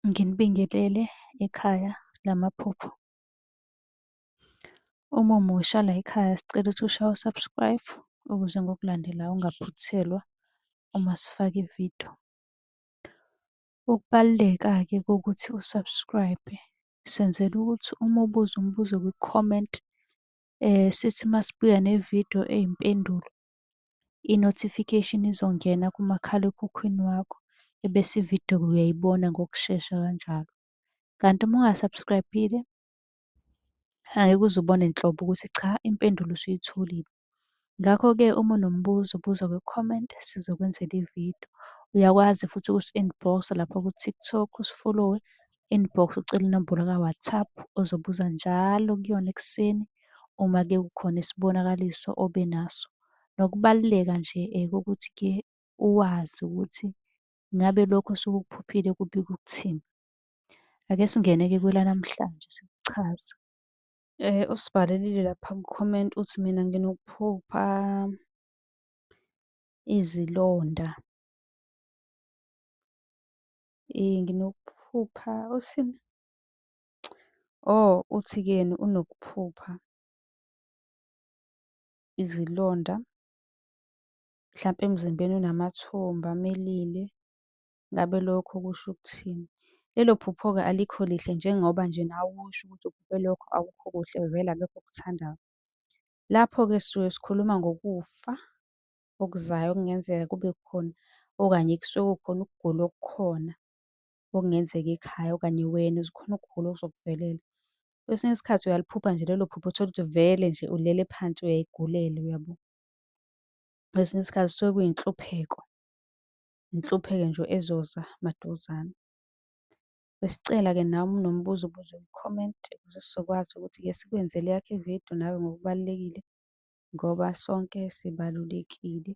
Nginibingelele ekhaya lamaphupho. Uma umusha la ekhaya sicela ukuthi ushaye u-subscribe ukuze ngokulandelayo ungaphuthelwa uma sifaka ividiyo. Ukubaluleka-ke kokuthi u-subscribe senzela ukuthi uma ubuza umbuzo kwi-comment sithi masibuya nevidiyo eyimpendulo, i-notification izongena kumakhalekhukhwini wakho, ebese ividiyo uyayibona ngokushesha kanjalo. Kanti uma unga-subscribe-ile angeke uze ubone nhlobo ukuthi cha, impendulo usuyitholile. Ngakho-ke uma unombuzo buza kwi-comment sizokwenzela ividiyo. Uyakwazi futhi ukusi-inbox-a lapho ku-TikTok, usi-follow-we, inbox ucele inombolo ka-WhatsApp ozobuza njalo kuyona ekuseni uma-ke kukhona isibonakaliso obe naso. Nokubaluleka nje kokuthi-ke uwazi ukuthi ngabe lokho osuke ukuphuphile kubika ukuthini. Ake singene-ke kwelanamhlanje sikuchaza. Usibhalelile lapha ku-comment uthi mina nginokuphupha izilonda. Nginokuphupha uthini? Oh, uthi-ke unokuphupha izilonda, mhlampe emzimbeni unamathumba amelile. Ngabe lokho kusho ukuthini? Lelo phupho-ke alikho lihle njengoba nje nawe usho ukuthi uphuphe lokho akukho kuhle vele akekho okuthandayo. Lapho-ke sisuke sikhuluma ngokufa okuzayo okungenzeka kube khona okanye kusuke kukhona ukugula okukhona okungenzeka ekhaya okanye wena kukhona ukugula okuzokuvelela. Kwesinye isikhathi uyaliphupha nje lelo phupho uthole ukuthi vele nje ulele phansi uyay'gulela, uyabo? Kwesinye isikhathi kusuke kuyinhlupheko, inhlupheko nje ezoza maduzane. Besicela-ke nawe uma unombuzo ubuze kwi-comment ukuze sizokwazi ukuthi-ke sikwenzele eyakho ividiyo nawe ngokubalulekile ngoba sonke sibalulekile.